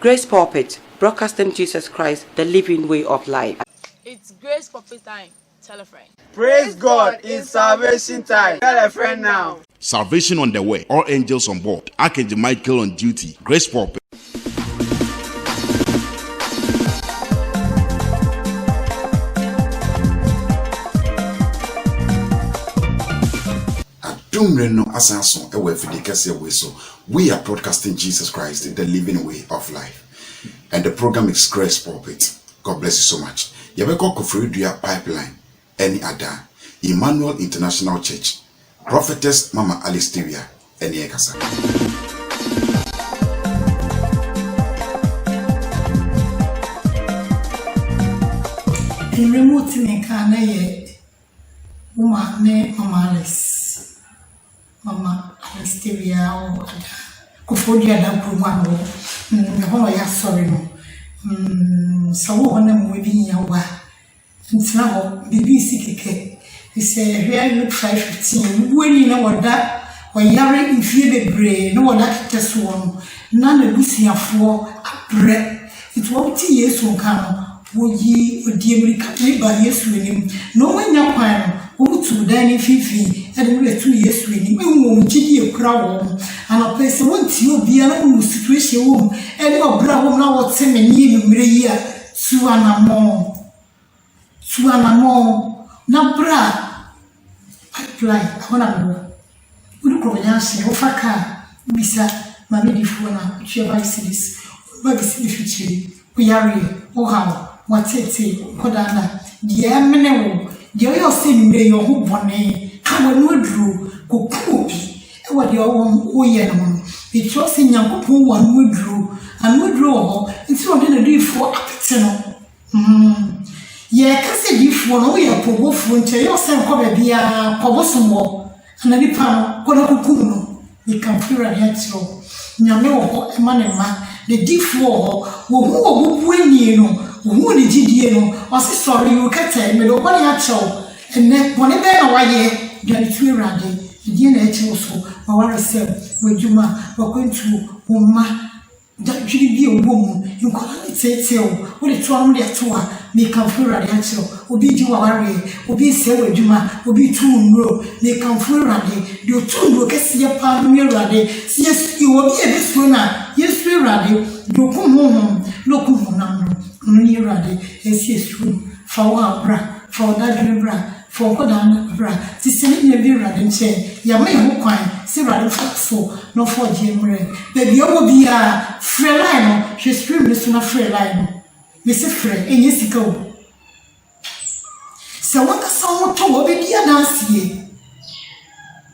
Grace Pulpit, broadcasting Jesus Christ, the living way of life. It's Grace Pulpit time. Tell a friend. Praise God, it's salvation time. Tell a friend now. Salvation on the way. All angels on board. Archangel Michael on duty. Grace Pulpit. We are broadcasting Jesus Christ, the living way of life. And the program is Grace Pulpit. God bless you so much. Yabeko Kofridia Pipeline, any other, Emmanuel International Church, Prophetess Mama Alisteria, any Ekasa. In remote Nekane, Mama Alice, Mama Alisteria, or Kofodia, that program, the whole ya sorry. So one of them within your way. And now, BBC Keke, he said, real 5:15. When you know what that, when you're in fear, the brain, no one that just one, none of this here for a bread. It won't be years to come. Would ye, or dear American by years winning? No one your plan, who to Danny Fifi, and we're 2 years winning. We won't give a crowd, and a person wants you be an old situation, and your brother now what's him and you, Maria, Suanamo, Nabra, pipeline, Honor. Look over there, say, Ofaka, Missa, Mammy Fona, which your vices, what is the future? We are here, oh how. What's it say? Kodana, dear Menewo, dear your sin may your hope one day, come on, woodrow, go cookie, and what your own oyen. It was in your poor one woodrow, and woodrow, and so on a deal for appetite. Ye can say if one way a poor phone to your son, probably a Pobosum, and a dipano, Kodakuno, the computer head so. Nyameo, a man, the deep war, who win you. Who did you know? I say sorry, you can't tell me. Nobody had show. And then one day away, you are too ready. You didn't also. I want to say, when you are going to Uma, that you be a woman. You can't say so. What it's one day to me come for a answer. Obi you are Obi say with Juma, Obi 2 row. They come for a day. You 2 row, see a palm mirror. Yes, you will be a bit sooner. Yes, we're ready. You come home. Look home. Only ready, as he is true. For our bra, for that bra, for Kodan bra. The same you ready and say, Yamay Hokwine, see rather so, no for Jim Ray. Baby, you will be a free line, she's screaming soon a free line. Mrs. Frey, and yes, go. So what a song to be a dance ye.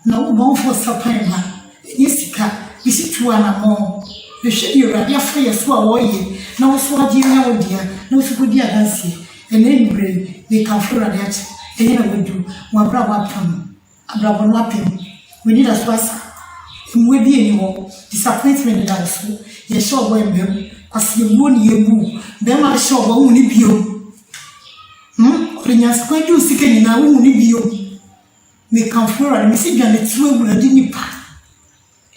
No more for Sapana, Jessica, we see 2 and more. The ship you are your free as well, ye. No sword, dear, no so good, dear Nancy, and then bring they come for a debt, and then we do one brother come, a brother napping. We need a swassa. We be anymore, disappointment also. Ye saw when you, as you won ye boo, then I saw only you. When you're going to seek in our own you, may come for a message and it's well with a dinny path.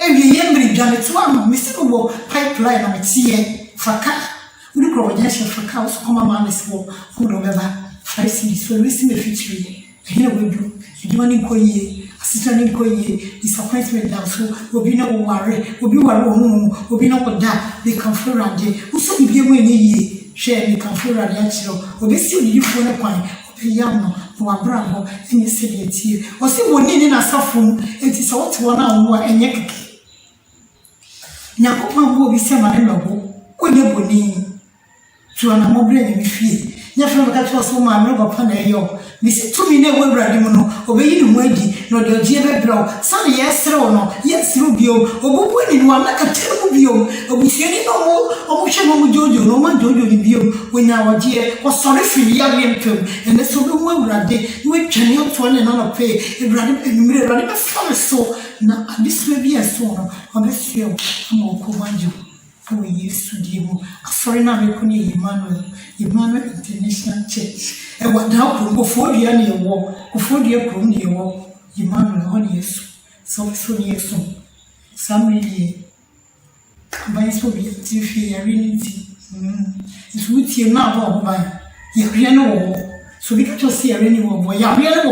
Every year, Janet Swam, Mr. Pipeline on its ear, for car. We look over Yasha for cows, come man is for whoever. I see, so listen the future. Here we do. You want to ye, assistant in Koye, disappointment now, so will be no worry, will be one, will be no that, they come for a day. Who so be when ye share me come for a natural, or they see you for a point, or young, or a bravo, and you say it here, or see one in a soft room, it is all to 1 hour and yak. Now, Papa will be semi noble, when you're bonny. To an amobile in fear. Never that was so my mother upon a yo. Miss 2 minutes will radimono, obey you weddy, nor your jibber brow. Some yes, no, yes, Rubio, or winning one like a terrible, or we say no more, or we shall Jojo, no one Jojo in view, when our dear was sorry for the young film, and the so one raddy, you can help one another pay, and rather a so. Now, this may be a song on this field, I'm command you. We used to give a foreigner Emmanuel International Church. And what now before the annual war, before the April war, Emmanuel on yes, so soon yes, some really By so be if you are really it's with you now by you so we don't see any more. You are really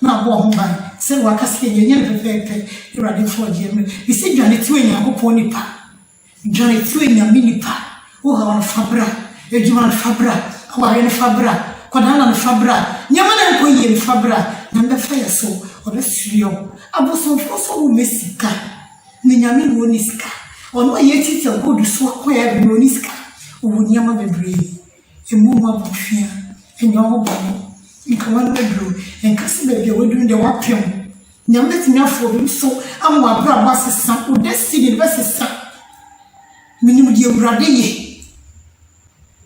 now by say what I say, you are ready for Jim. You see, Johnny Twin, I hope on pa. Johnny Twin, a mini pa. Oh, on Fabra, a Juan Fabra, Hawaiian Fabra, Quadana Fabra, Yaman and Fabra, number fire so, or the Srio. I was so Messica. Ninyamin Woniska. On my yet it's a good swap where Woniska. Would Yama be brave. A move of fear. And your body. In command bedroom. And Cassidy were doing the wapium. Now let me for him so. I'm my brother's son. Would that see the best son? Minimum dear Brady.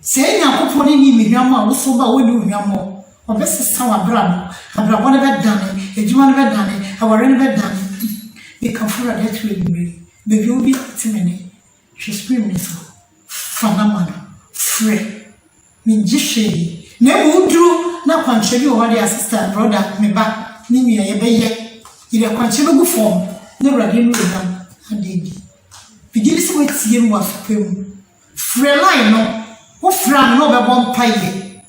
Say now, put in me, Yama, was so about winning Yamo. Or best son, brother. I've got one of that done. A Juan of done. Our end of done. They come for a death with me. Baby will be timid. She's screaming so. Phenomenal. Free. Minjishy. Never drew. Now, contribute what the assistant brother me back. Nimi a baby. In a considerable form. Never again with them. And did. Begin to wait to him was film. Free line no. Who fran no by one pie.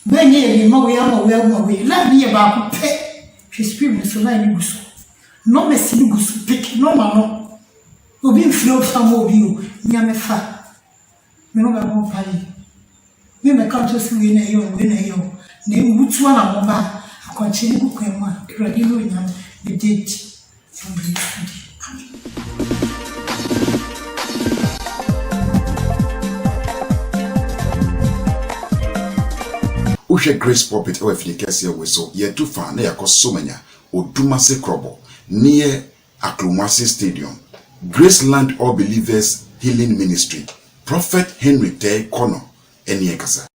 Then ye, no way, well, way. Let me about pay. She's screaming so like so. No messy goose pick, no mamma. Will be flow some of you, near me fat. No, I won't pay. We may come to see win a yo. Name which one I'm over. I continue to come on, gradually, the date. Ushe Grace Pulpit or if you can see a so ye too far near Kosomania or Dumase Krobo near Aklumasi Stadium. Graceland All Believers Healing Ministry. Prophet Henry Tay Kono Eniekasa.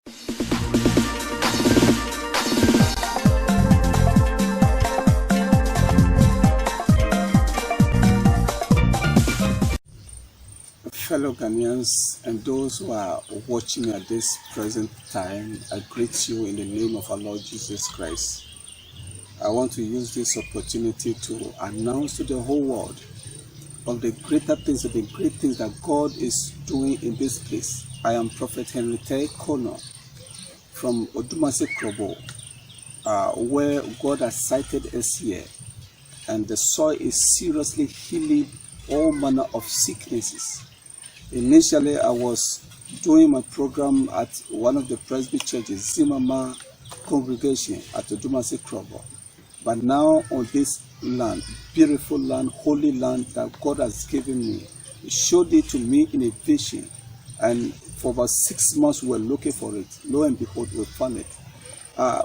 Fellow Ghanaians and those who are watching at this present time, I greet you in the name of our Lord Jesus Christ. I want to use this opportunity to announce to the whole world of the greater things, of the great things that God is doing in this place. I am Prophet Henry Tay Kono from Odumase Krobo, where God has sighted us here, and the soil is seriously healing all manner of sicknesses. Initially, I was doing my program at one of the Presby churches, Zimama congregation at Odumase Krobo. But now on this land, beautiful land, holy land that God has given me, He showed it to me in a vision. And for about 6 months, we were looking for it. Lo and behold, we found it.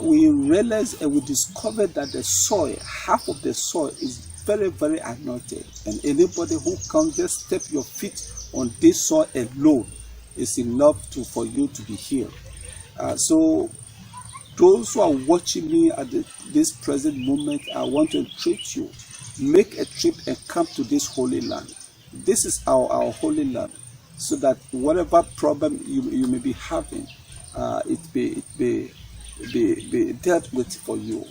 We realized and we discovered that the soil, half of the soil is very, very anointed. And anybody who can just step your feet on this soil alone is enough for you to be healed. So those who are watching me at this present moment, I want to entreat you. Make a trip and come to this holy land. This is our holy land, so that whatever problem you may be having, it be dealt with for you.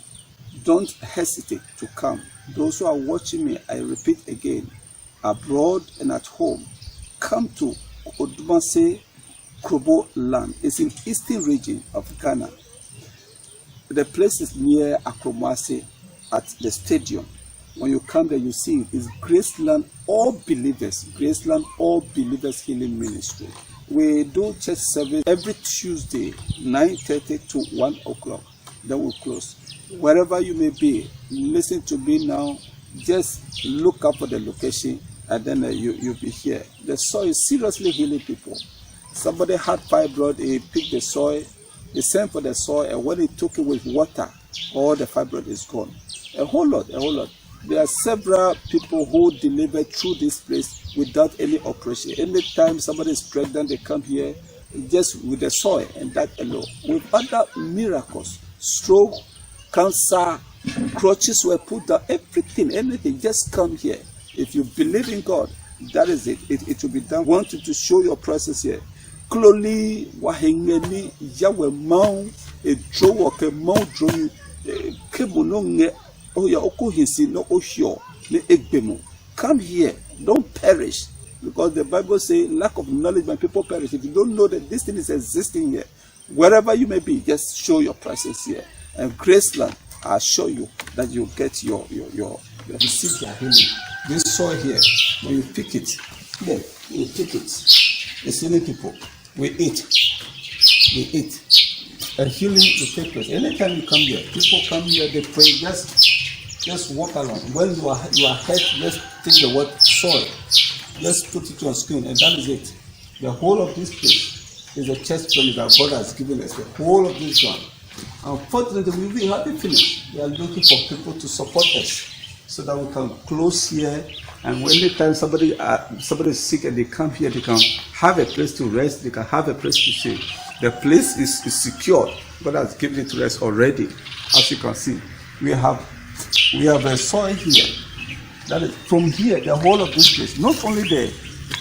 Don't hesitate to come. Those who are watching me, I repeat again, abroad and at home, come to Odumase Krobo land. It's in eastern region of Ghana. The place is near Akromase at the stadium. When you come there, you see it is Graceland All Believers, Graceland All Believers Healing Ministry. We do church service every Tuesday, 9:30 to 1 o'clock. Then we'll close. Wherever you may be, listen to me now. Just look up for the location, and then you'll be here. The soil is seriously healing people. Somebody had fibroid, he picked the soil, he sent for the soil, and when he took it with water, all the fibroid is gone. A whole lot. There are several people who deliver through this place without any operation. Anytime somebody is pregnant, they come here just with the soil and that alone. With other miracles, stroke, cancer, crutches were put down, anything, just come here. If you believe in God, that is it. It will be done. Want you to show your presence here. Kloli wahengeni yawe mau e drowo ke mau droni kebuno nge oya oko hisi no ohio le egbemu. Come here, don't perish. Because the Bible says, lack of knowledge when people perish. If you don't know that this thing is existing here, wherever you may be, just show your presence here. And Graceland, I assure you that you get your receive your healing. This soil here, when you pick it, here, you pick it. It's healing people. We eat. A healing will take place. Anytime you come here, people come here, they pray, just walk along. When you are hurt, just take the word soil. Just put it on screen, and that is it. The whole of this place is a church family that God has given us. The whole of this one. Unfortunately, we haven't finished. We are looking for people to support us so that we can close here. And anytime somebody is sick and they come here, they can have a place to rest. They can have a place to stay. The place is secure. God has given it to us already. As you can see, we have a soil here. That is from here, the whole of this place, not only the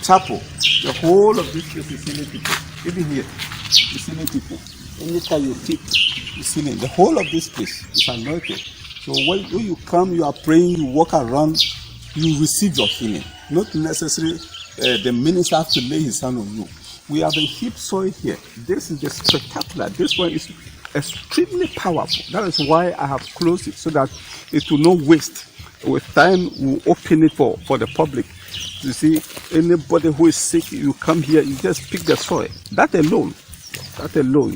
chapel, the whole of this place is healing people. Even here, it's healing people. Anytime you pick, it's healing. The whole of this place is anointed. So when you come, you are praying, you walk around, you receive your healing. Not necessarily the minister has to lay his hand on you. We have a heap soil here. This is the spectacular. This one is extremely powerful. That is why I have closed it, so that it will not waste. With time, we'll open it for the public. You see, anybody who is sick, you come here, you just pick the soil. That alone,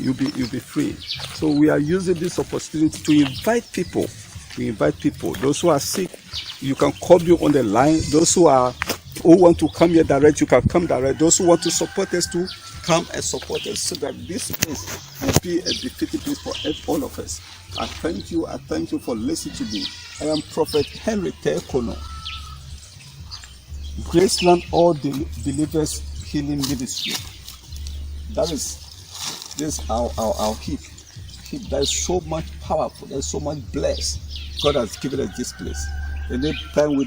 you'll be free. So we are using this opportunity to invite people. Those who are sick, you can call me on the line. Those who want to come here direct, you can come direct. Those who want to support us to come and support us, so that this place will be a befitting place for all of us. I thank you for listening to me. I am Prophet Henry Tekono, Graceland All Believers Healing Ministry. That is this our heap that is so much powerful, that is so much blessed. God has given us this place. And every time we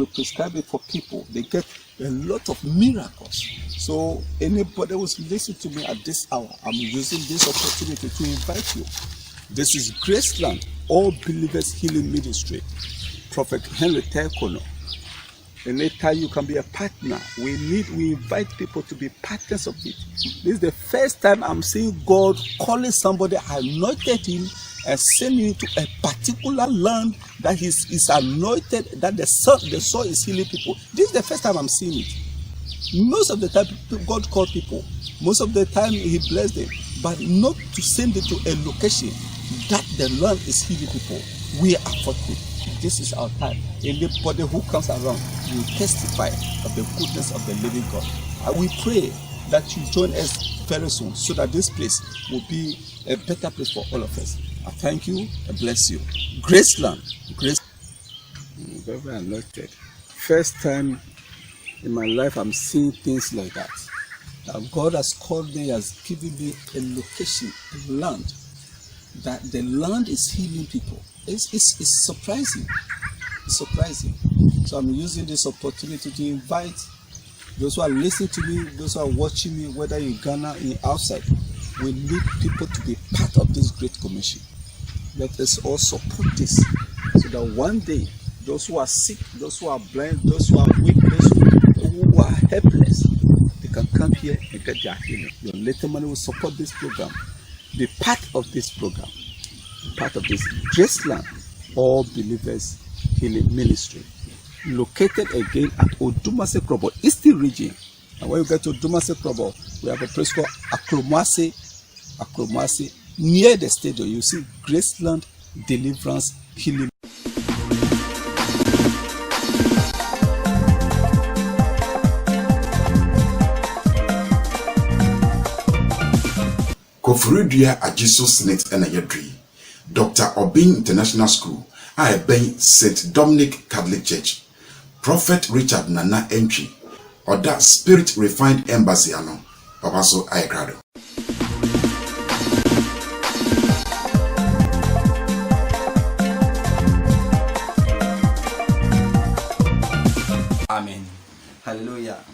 prescribe it for people, they get a lot of miracles. So anybody who's listening to me at this hour, I'm using this opportunity to invite you. This is Graceland All Believers Healing Ministry. Prophet Henry Tekono. Anytime you can be a partner, we invite people to be partners of it. This is the first time I'm seeing God calling somebody, anointed him, and sending him to a particular land that is anointed, that the soil is healing people. This is the first time I'm seeing it. Most of the time, God called people. Most of the time, he blessed them. But not to send it to a location that the land is healing people. We are fortunate. This is our time. Anybody who comes around will testify of the goodness of the living God. We pray that you join us very soon, so that this place will be a better place for all of us. I thank you and bless you. Graceland. Very anointed. First time in my life I'm seeing things like that. God has called me, has given me a location, a land, that the land is healing people. It's surprising. It's surprising. So I'm using this opportunity to invite those who are listening to me, those who are watching me, whether in Ghana, in outside. We need people to be part of this great commission. Let us all support this, so that one day those who are sick, those who are blind, those who are weak, those who are helpless, they can come here and get their healing. Your little money will support this program. Be part of this program. Be part of this Graceland All Believers Healing Ministry. Located again at Odumase Krobo, Eastern region. And when you get to Odumase Krobo, we have a place called Akromase, near the stadium. You see Graceland Deliverance Healing. Kofuridua Ajiso Snakes and Ayadri, Dr. Obin International School, I obey St. Dominic Catholic Church, Prophet Richard Nana Entry, or that Spirit Refined Embassy, Papa so Ayagrado. Amen. Hallelujah.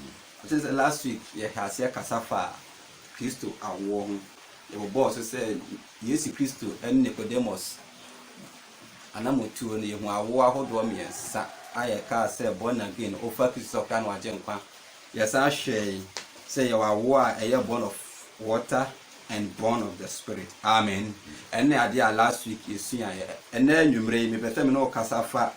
Since last week, you have seen Kasafa Christo Awong. The boss said, Yes, Christo and Nicodemus. Anamutu and you are war hold me and I said, born again, over Christo can watch Yes, I share. Say you are war, born of water and born of the Spirit. Amen. And the idea last week you see, and then you may me no kasafa.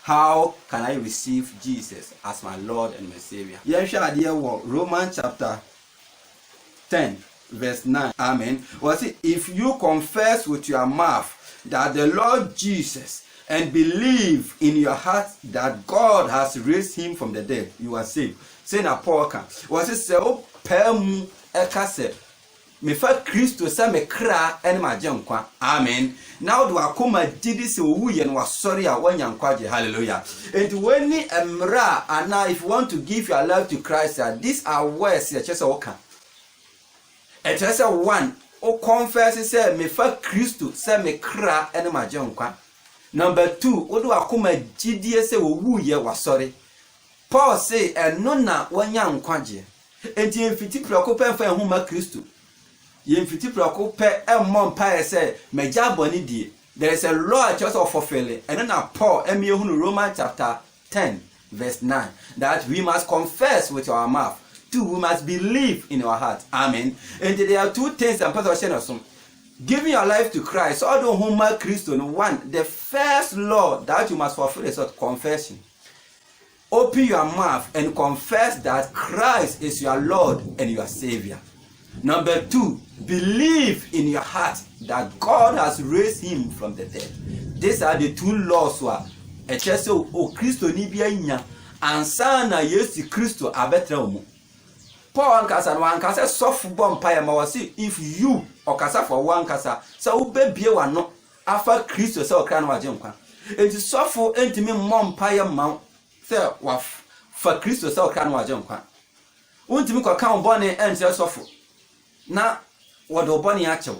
How can I receive Jesus as my Lord and my Savior? Yes, idea Romans chapter 10, verse 9. Amen. Was it if you confess with your mouth that the Lord Jesus and believe in your heart that God has raised him from the dead, you are saved. Say na Paul can. Was it so pemu ekase me fa Christo say me kra ene ma jenkwa. Amen. Now do akoma didi se owu ye no wasori a wanyankwa je. Hallelujah. And when ni emra and if you want to give your life to Christ, these are words that just oka. It just one o confess say me fa Christo say me kra ene ma jenkwa. Number 2, o do akoma didi se owu ye wasori. Paul say eno na wanyankwa je. Enti emfiti preocupa fa ehuma Christo. Yemfiti preocupa emmon pa say meja boni die. There is a law just of fulfilling. And then Paul emehunu Romans chapter 10 verse 9 that we must confess with our mouth. 2, we must believe in our heart. Amen. And there are 2 things and pastor share giving your life to Christ. Although huma Christo, 1, the first law that you must fulfill is confession. Open your mouth and confess that Christ is your Lord and your Savior. Number 2, believe in your heart that God has raised him from the dead. These are the 2 laws. A chese o Christo ni bia nya ansa na Yesu Christo abetra omu. Paul ankasa no ankasa sofu bompa ya mawasi if you okasa for one kasa so ubebie wano afa Christo se okra na waje nkwa. Enti sofu entimi mompa ya ma se wa fa Christo se okra na waje nkwa. Untimi kwa kan bone enti sofu na wodo bone achew.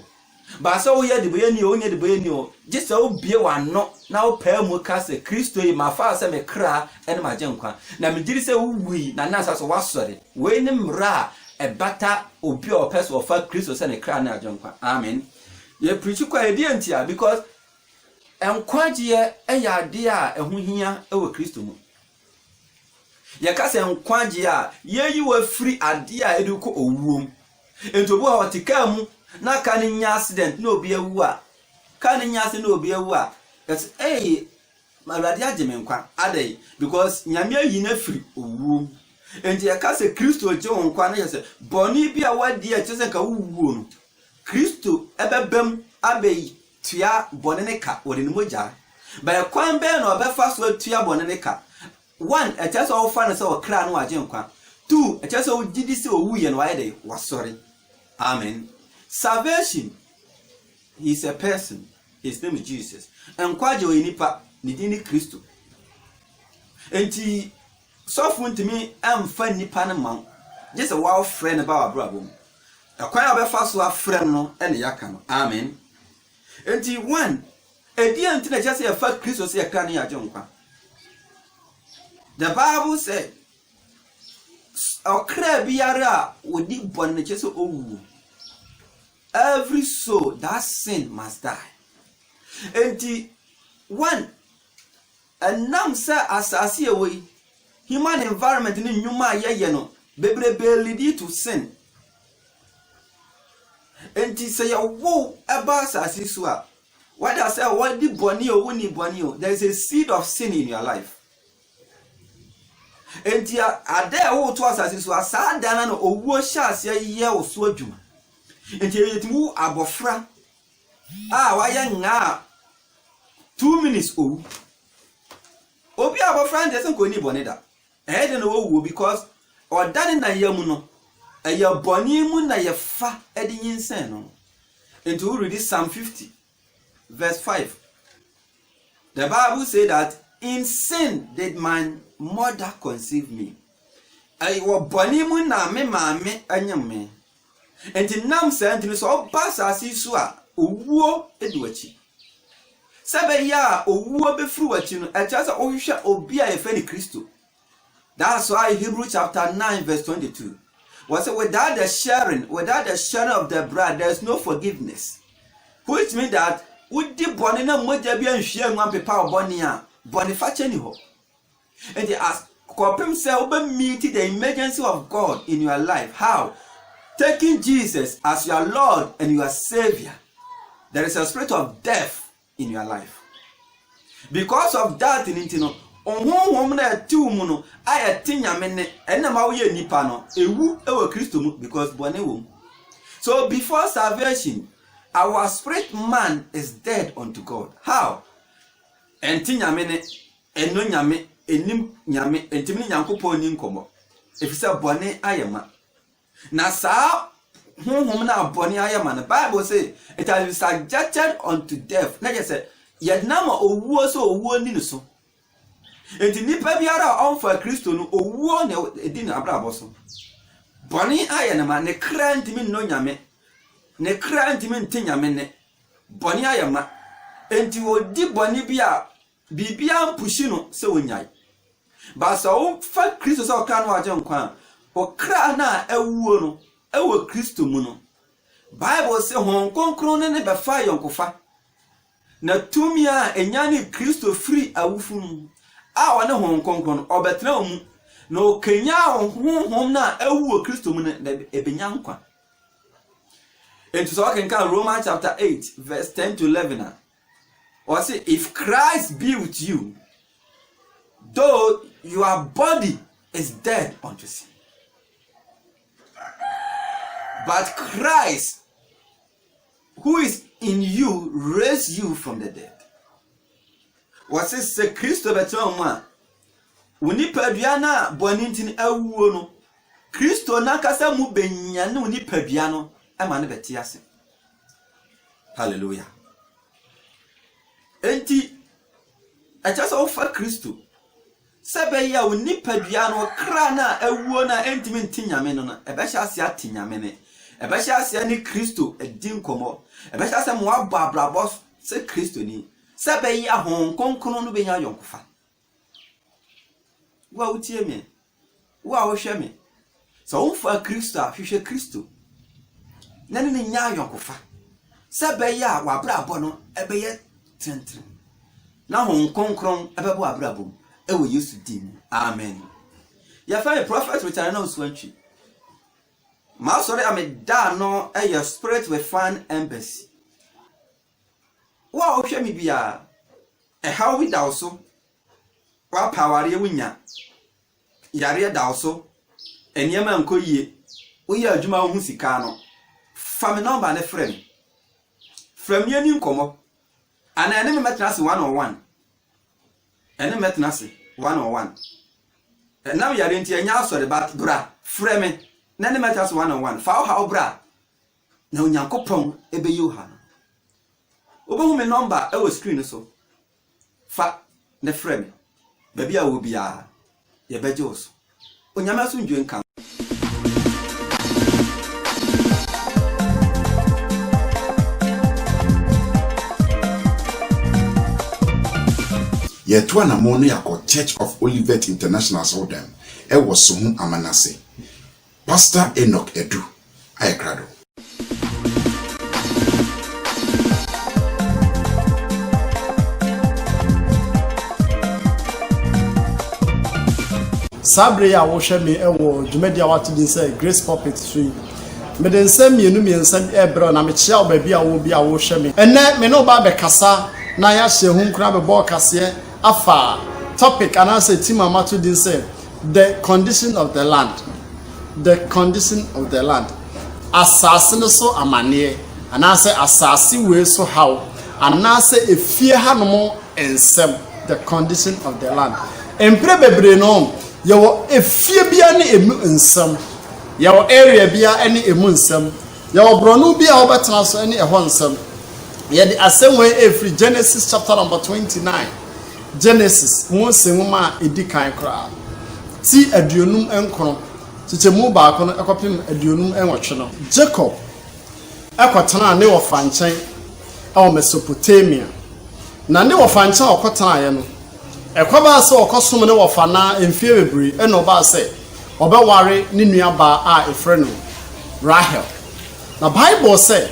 Ba so wo ye de boye ni o nye de boye ni o je so bie wano na wo pa mu ka se Kristo yi ma fa se me kra ene ma je nkwa na me diri se wuwi na na so wasore we ni mra e bata obi o person of Kristo se ne kra na aje nkwa. Amen. Ye preach kwa edientia because enkwaje eya de a ehu hia e wo Kristo mu. Ye ka se enkwaje a ye yi wa free ade a edu ko owuom entobu a otika mu na ka ni nya accident na obi ewu a ka ni nya accident na obi ewu a that's malade ageme nkwa adai because nyame ayi na free owuom enti ya ka se Kristo je nkwa na yese boni bia wadi a chese ka wuwo no Kristo ebebem abeyi tua bone ne ka ore ni moja ba kwan be na obefa so tua bone ne ka 1 a chese o fa na se o kra no age nkwa 2 a chese o gidi se owu ye no ayede wasori. Amen. Salvation is a person. His name is Jesus. And kwaje oyinipa ni dini Kristo. Enti so fun timi amfa nipa ne man. Just a wow friend about brabom. Akwa obefa so afrem no ene yaka no. Amen. Enti 1 edi anti na just a fa Kristo se yakra ne yaje nkwa. The Bible said okra biara odi bonne chese owu. Every soul that sin must die. Enti 1 enam se asase away human environment ni nyuma ye no bebrebe lead to sin. Enti say wo eba asase so a what I say what di boni o woni boni o there is a seed of sin in your life. Enti ade wo to asase so asa dana no owuo sha ase ye wo so adwuma. Enti yetimu abofra waya nga 2 minutes obi abofra ndese ko ni boneda de no wo because odane na yamu no aya boni mu na ye fa ede yinsen no. Enti we read Psalm 50 verse 5. The Bible say that in sin did my mother conceive me. I wo boni mu na me maame anyam me. Enti nam sentini so basa asisu a owuo eduachi sebe ya owuo befru wachi no echasa ohwehwe obi a yefani Kristo. That's why Hebrew chapter 9 verse 22 was without the sharing of the blood there is no forgiveness, which means that udi boni na moja bia nhwe nwan pepa oboni a boni fa cheni ho. And as Kopim say obe meet the emergency of God in your life. How? Taking Jesus as your Lord and your Savior. There is a spirit of death in your life. Because of that, because so before salvation, our spirit man is dead unto God. How? Enti nyame eno nyame enim nyame entimi nyankopon ni nkomo. Efisa bone ayema. Na saa honhom na bone ayema. The Bible say it has been subjected unto death. Na just say yednama owuo so owuo ni so. Enti nipa biara onfa Kristo no owuo na edin abrabo so. Bone ayema ne kra ntimi no nyame. Ne kra ntimi ntinyame ne. Bone ayema. Enti odi bone bia bibia mpushi no se wonyai. Ba so fa Kristo so ka no aje nkwa. O kra na awuo no ewo Kristo mu no. Bible say hon konkron ne be fa yonkofa. Na tumi a enyane Kristo free awufu no. A wona hon konkron obetra mu. No kenya honhom na awuo Kristo mu ne ebenya nkwa. And so I can Romans chapter 8 verse 10 to 11. Or say, if Christ be with you, though your body is dead unto sin, but Christ, who is in you, raised you from the dead. What says the Christo beton uni pediana bonintin awuo no Christo nakasa mu benyane uni pediano amane betiase. Hallelujah. Enti acha so fa Kristo sebe ya uni pediano kra na awuo na entimi ntinyame no na ebehya ase atinyame ne ebehya ase ni Kristo edin komo ebehya ase mo ababrabo se Kristo ni sebe ya hon konkono no benya yonkofa wa utie me wa wo hwe me so wo fa Kristo a hwehwe Kristo nani ni nya yonkofa sebe ya wa brabo no ebeye tentre na hon konkron ebebo abrabo ewo Yesu din. Amen. Ya fa prophet return na uswanchi ma sorry am da no your spirit with fan embassy wa o hwe me bia how we da so wa power ye wunya yare da so eniema nkoyie wo ye adwuma wo hu sika no fa me number ne frame ye ni nkomo ana ene me metrase 101 ene metrase 101 na yare ntia nya asore bat bra frame na ene metrase 101 fa how bra na onyankopon ebe yi ha no obehu me number e wo screen so fa ne frame baby a wo bia ye beje oso onyama so ndwe nkan Yetu anamo no yako Church of Olivet International Sodom ewo Sohum Amanase. Pastor Enoch Edu Ayakrado. Sabre ya wo hwe me ewo dwumedia watu din say Grace Pulpit free me den nsam mienu ebro na me chia oba bia wo hwe me ene me no ba be kasa na ya hye hu nkura be bo kase afa topic and answer team amatu din say the condition of the land. The condition of the land. Asase no so amane and answer asase we so how and answer efie hanom ensem. The condition of the land. Empre bebre no yawo efie bia ne emu nsam yawo area bia ene emu nsam yawo bronu bia obetena so ene eho nsam ye the asemwe every Genesis chapter number 29 Genesis mo senwuma edikan kra ti aduonum enkron tichemu ba ko no ekopim aduonum enwotwe no Jacob ekotena ne wo fanchen ewo Mesopotamia na ne wo fanchen okotena ye no Ekoba se okosom ne wofana emfie bebri eno ba se obeware ne nuaba a efreno Rahel. Na Bible say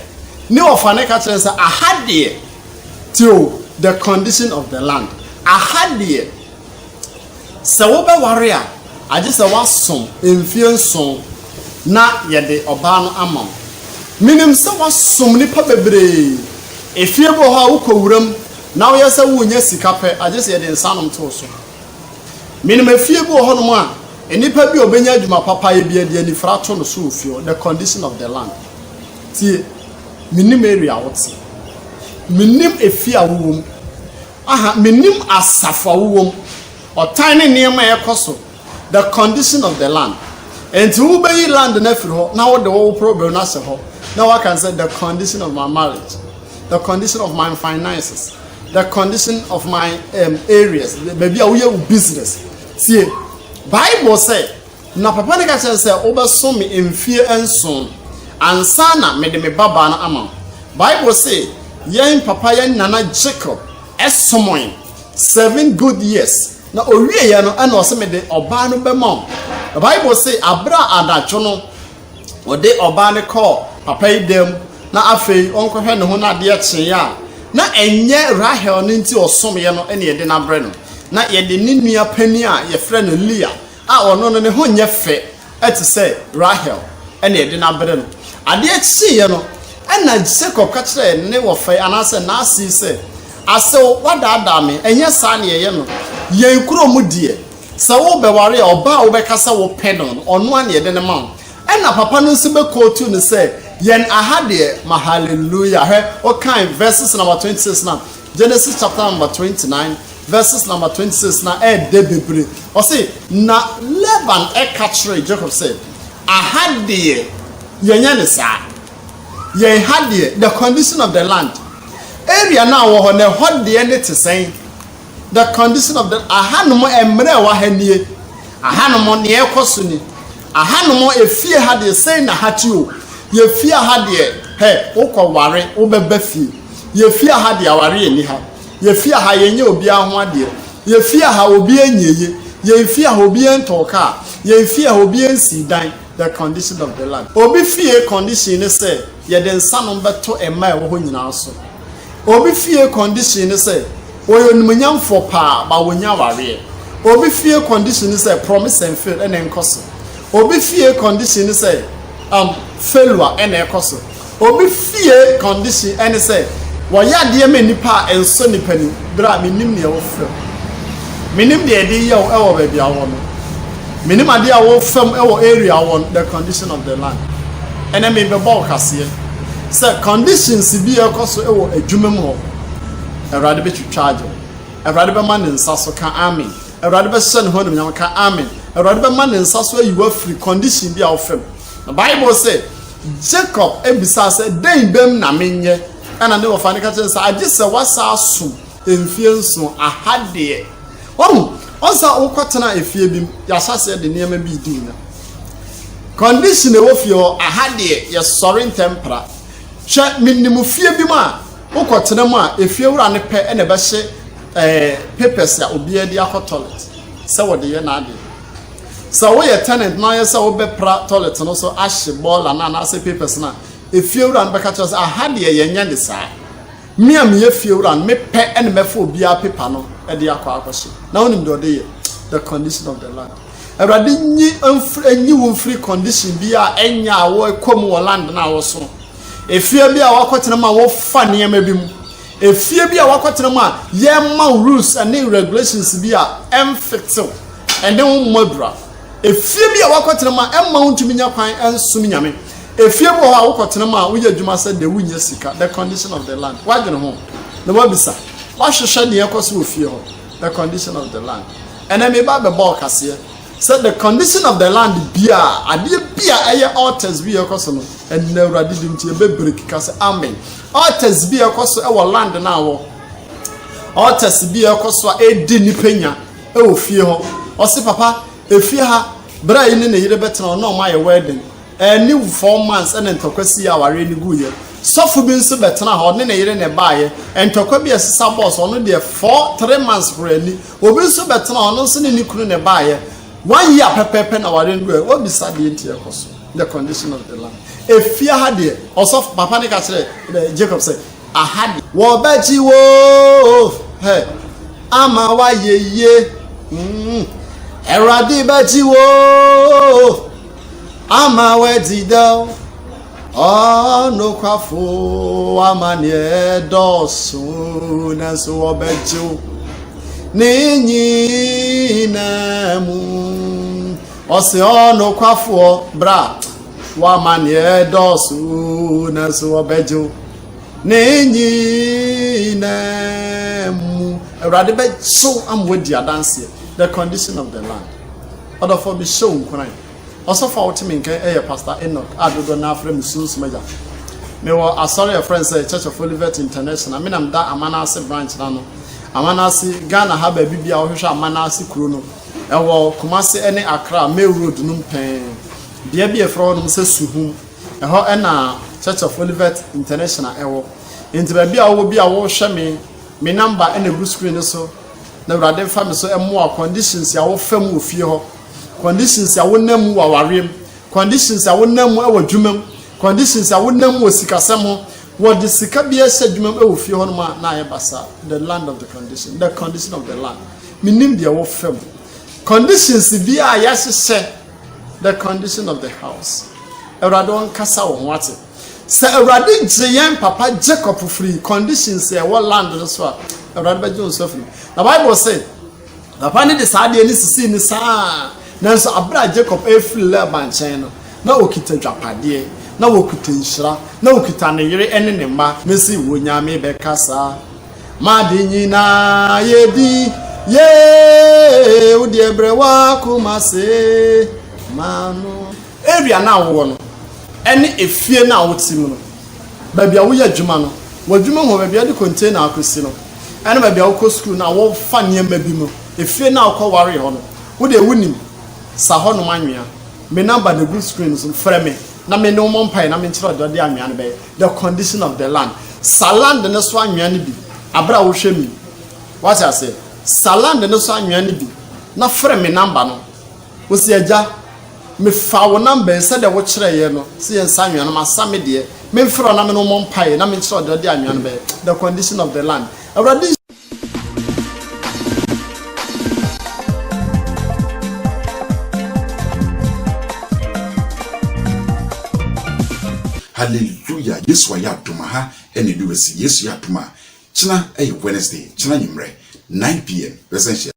ne wofane ka kire se ahade till the condition of the land. Ahade se wo beware a agye sɛ wasom mfie nson na yɛde ɔbaa no ama wo minim sɛ wasom nipa bebree efie bo hɔ a wokɔwuram na woyɛ sɛ wonnya sika pɛ agye sɛ yɛde nsanom to so minim efie bo hɔ nom a enipa bi obenya adwuma papa yɛ bi ade anifra to no so ofie the condition of the land tie minim area wote minim efie a wowom minim asafo a wowom ɔtan ne nneɛma ɛkɔ so the condition of the land enti wo bɛyi land na firi hɔ na wo de wo problem na se hɔ na wa can say the condition of my marriage the condition of my finances the condition of my areas maybe a wo business see Bible say na papa ne ka say wo bɛso me mfie enson ansa na me de me baba na ama Bible say yɛn papa yɛn nana Jacob esomoin 7 good years na owie ya no ana ɔse me de ɔbaa no bɛma the Bible say abra adacho no ɔde ɔbaa ne kɔ papa yi dem na afei ɔnkɔhwɛ ne ho na de ɛkye ya na enye Rahel ne nti ɔsom ye no ene yɛde na brɛ no na yɛde ne nua pani a yɛfrɛ no Leah a ɔno no ne ho nyɛ fɛ ɛte sɛ Rahel ene yɛde na brɛ no ade ɛkye ye no ɛna Jacob ka kyerɛ ne wɔfɛ anase na asi sɛ asew wadaada me enye saa ne ye no yen kuro mu die sɛ wo bɛware a ɔba wo bɛkasa wo pɛ no ɔno an ye de ne ma ɛna papa no nso bɛkɔtu ne sɛ yen ahade ma hallelujah he o kind verses number 26 now Genesis chapter number 29 verses number 26 na de bebre o say na Laban katre Jacob said ahade yenya ne saa yen hade the condition of the land area na wo ho na ho de ne te sen the condition of the ahanom emre wa hanie ahanom ne ekoso ni ahanom efie ha de sen na hati o ye fie ha de he ukoware ubeba fie ye fie ha de aware eni ha ye fie ha yenye obi aho ade ye fie ha obi enyeye ye fie ha obi entoka ye fie ha obi ensidan the condition of the land obi fie condition ne say ye de nsanom beto ema e wo ho nyina so obi fie condition ne say oyo numunyamfo pa ba wonya ware obi fie condition ne say promise and fail ene nkoso obi fie condition ne say failure ene ekoso obi fie condition ene say wo ya de me nipa enso nipa ni bra menim ne wo fem menim de de ye wo ba bia wo no menim ade a wo fem e wo area won the condition of the land ene me be ball kase say conditions bi ekoso e wo adwumam ho erade be twitwaje erade be man nsa so ka amen erade be sen ho nyam ka amen erade be man nsa so ayiwa free condition bi a wo fem. The Bible said Jacob ebisa said den bem na menye ana ne wofa ne ka tse say age se wasa aso emfie nso ahade onsa ukotena efie bim ya sase de niam bi di na condition e wo fie ahade ye sorry tempera hwe minimum fie bim a ukotena mu a efie wura ne pe ene be hye papers ya obi ade akọ toilet se wo de ye na ade so we tenant na yes wo be pra toilet no so ahye ball na say papers na efiewura no be catch us ahade ye nya de saa me am ye fiewura no me pe ene me fo obi a paper no e de akwa akwahye na wonim do de the condition of the land everade nyi wo free condition bi a enya wo kom wo land na wo so efie bi a wakotena ma wo fa ne ma bi mu efie bi a wakotena ma ye ma rules and regulations bi a emfixo and then modra efie bi a wakotena ma emma untumi nya kwan ensum nyame efie bo ho a wakotena ma wo yadwuma se de wunya sika the condition of the land wagene ho na wabisa wahwehwe ne yekoso ofie ho the condition of the land and then me ba be ball kase said the condition of the land bia ade bia eye altars bi yekoso no and na urade dim tie be break kase amen altars bi yekoso e wo land na wo altars bi yekoso a edi nipenya e wo fie ho o se papa efie ha bra yi ne yire betena no ma ye wedding any 4 months and entokwasi a ware ni guye sofu bi nso betena ha ne yire ne baaye entokwa bi esesa boss ono de 3 months for ani obi nso betena ono nso ne ni kunu ne baaye 1 year pepepe na ware ni guye obi sade enti ekoso the condition of the land efie ha de osof papa ne ka kire Jacob say ahadi wo baji wo he ama wa yeye Eradi bajiwo ama wedida no kwafo amane dosu na so obeju ninyi na mu ose no kwafo bra wa amane dosu na so obeju ninyi na mu Eradi bajiwo am wedi adanse the condition of the land other for be shown kwan also for ultimate nke Pastor Enoch adodo na afre musunsu meja me wo asori a friend say Church of Olivet International me nam da Amanase branch na no Amanase Ghana ha ba bibia wo hwehwe Amanase kuro no e wo Kumasi ene Accra Main Road no pen bia bia fro no se suhum e ho e na Church of Olivet International e wo enti ba bia wo hwe me number ene blue screen so na Urade family so emo conditions ya wo fam ofie ho conditions ya wo nam wa warem conditions ya wo nam wa dwumam conditions ya wo nam wo sikasem ho wo de sika bia hye dwumam e ofie ho no ma na ye basa the land of the condition of the land minim de wo fam conditions bia ya hye the condition of the house Urade on kasa wo wate se Urade giant papa Jacob free conditions ya wo land no so Urade ba John so free. The Bible said, the pani de sade ni sisi ni sa nanso abra Jacob free Laban chen na okita dwapade na wokuta nshira na okita ne yere ene ne mma mesi wonyame be kasa ma de nyina yedi ye udi ebrewa kumase manu area na wo no ene efie na wotim no ba bia wo ya dwuma no wadwuma ho ba bia de container akosi no ene ba bia wo ko school na wo fa niam bi mo efie na wo ware ho no wo de wunim sa ho no manwea me number the good screen so frɛ me na me no mompai na me nkyerɛ de anwea no be the condition of the land saland ne so anwea no bi abra wo hwɛ mi what I say saland ne so anwea no bi na frɛ me number no wo si agya me fa wo number se de wo kyerɛ ye no se ye nsa anwea no ma sa me de me mfrɛ na me no mompai na me nkyerɛ de anwea no be the condition of the land already. Hallelujah. Yes, wa ya duma ha ene du wesi. Yes, ya duma. China Wednesday. China nyimre 9 p.m. Resentia.